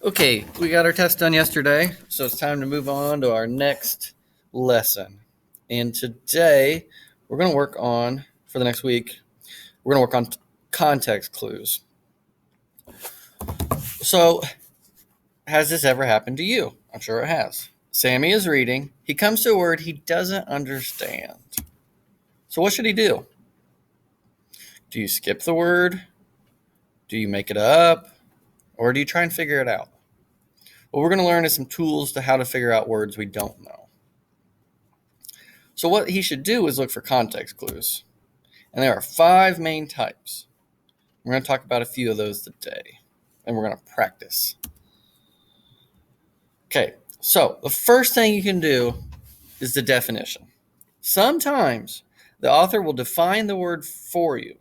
Okay, we got our test done yesterday, so it's time to move on to our next lesson. And today, we're going to work on, for the next week, we're going to work on context clues. So, has this ever happened to you? I'm sure it has. Sammy is reading. He comes to a word he doesn't understand. So, what should he do? Do you skip the word? Do you make it up? Or do you try and figure it out? What we're going to learn is some tools to how to figure out words we don't know. So what he should do is look for context clues. And there are 5 main types. We're going to talk about a few of those today. And we're going to practice. Okay, so the first thing you can do is the definition. Sometimes the author will define the word for you.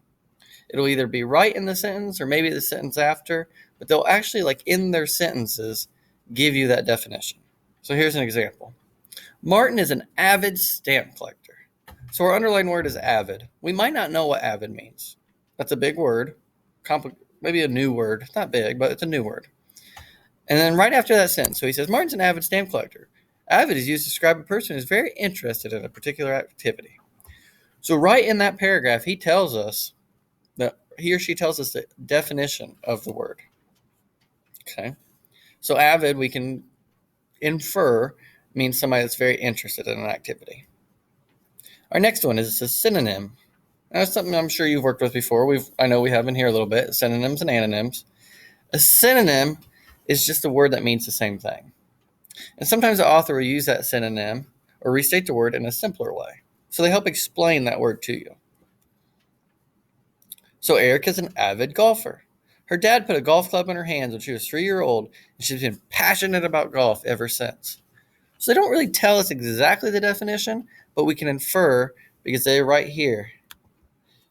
It'll either be right in the sentence or maybe the sentence after, but they'll actually, like in their sentences, give you that definition. So here's an example. Martin is an avid stamp collector. So our underlined word is avid. We might not know what avid means. That's a big word. Maybe a new word. It's not big, but it's a new word. And then right after that sentence, so he says, Martin's an avid stamp collector. Avid is used to describe a person who's very interested in a particular activity. So right in that paragraph, he tells us that he or she tells us the definition of the word. Okay. So avid, we can infer, means somebody that's very interested in an activity. Our next one is a synonym. That's something I'm sure you've worked with before. I know we have in here a little bit, synonyms and antonyms. A synonym is just a word that means the same thing. And sometimes the author will use that synonym or restate the word in a simpler way. So they help explain that word to you. So Erica's an avid golfer. Her dad put a golf club in her hands when she was 3 years old, and she's been passionate about golf ever since. So they don't really tell us exactly the definition, but we can infer because they're right here.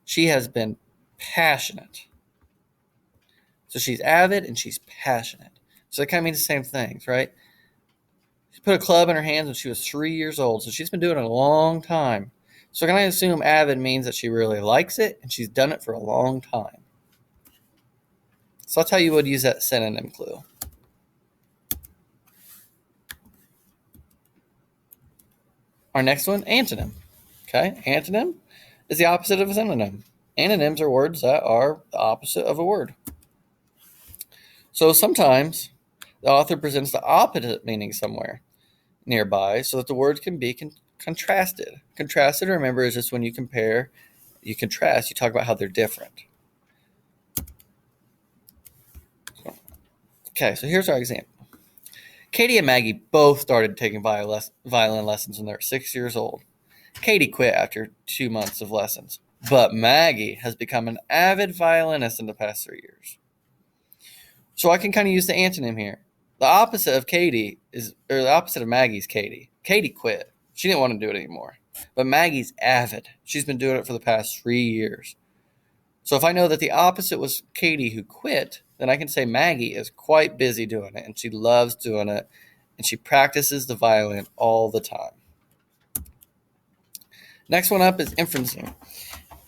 She has been passionate. So she's avid and she's passionate. So that kind of means the same things, right? She put a club in her hands when she was 3 years old, so she's been doing it a long time. So can I assume avid means that she really likes it and she's done it for a long time? So that's how you would use that synonym clue. Our next one, antonym. Okay, antonym is the opposite of a synonym. Antonyms are words that are the opposite of a word. So sometimes the author presents the opposite meaning somewhere nearby so that the words can be contrasted. Contrasted, remember, is just when you compare, you contrast, you talk about how they're different. Okay, so here's our example. Katie and Maggie both started taking violin lessons when they were 6 years old. Katie quit after 2 months of lessons, but Maggie has become an avid violinist in the past 3 years. So I can kind of use the antonym here. The opposite of the opposite of Maggie is Katie. Katie quit. She didn't want to do it anymore. But Maggie's avid. She's been doing it for the past 3 years. So if I know that the opposite was Katie who quit, then I can say Maggie is quite busy doing it, and she loves doing it, and she practices the violin all the time. Next one up is inferencing.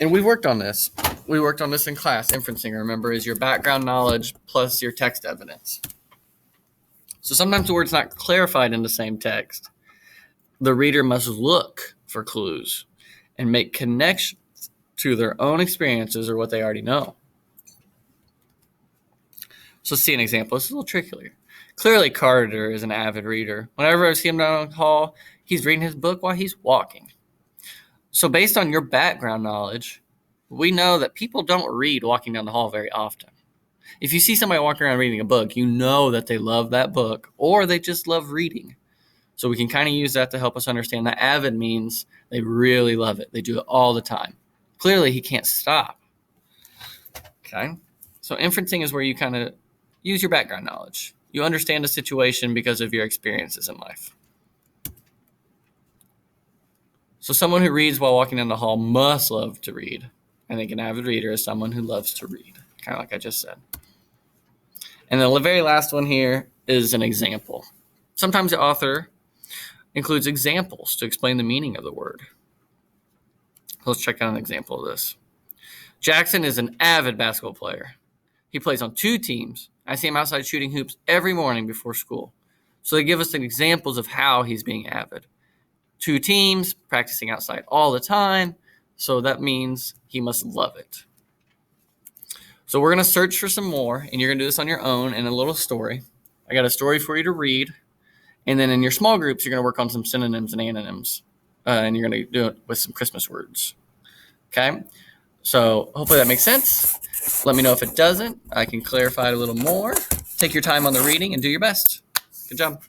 And we worked on this. We worked on this in class. Inferencing, remember, is your background knowledge plus your text evidence. So sometimes the word's not clarified in the same text. The reader must look for clues and make connections to their own experiences or what they already know. So let's see an example. This is a little trickier. Clearly, Carter is an avid reader. Whenever I see him down the hall, he's reading his book while he's walking. So based on your background knowledge, we know that people don't read walking down the hall very often. If you see somebody walking around reading a book, you know that they love that book or they just love reading. So we can kind of use that to help us understand that avid means they really love it. They do it all the time. Clearly, he can't stop. Okay? So inferencing is where you kind of use your background knowledge. You understand the situation because of your experiences in life. So someone who reads while walking down the hall must love to read. I think an avid reader is someone who loves to read, kind of like I just said. And the very last one here is an example. Sometimes the author includes examples to explain the meaning of the word. Let's check out an example of this. Jackson is an avid basketball player. He plays on 2 teams I see him outside shooting hoops every morning before school. So they give us some examples of how he's being avid. 2 teams, practicing outside all the time. So that means he must love it. So we're going to search for some more, and you're going to do this on your own in a little story. I got a story for you to read. And then in your small groups, you're going to work on some synonyms and antonyms. And you're going to do it with some Christmas words. Okay? So hopefully that makes sense. Let me know if it doesn't. I can clarify it a little more. Take your time on the reading and do your best. Good job.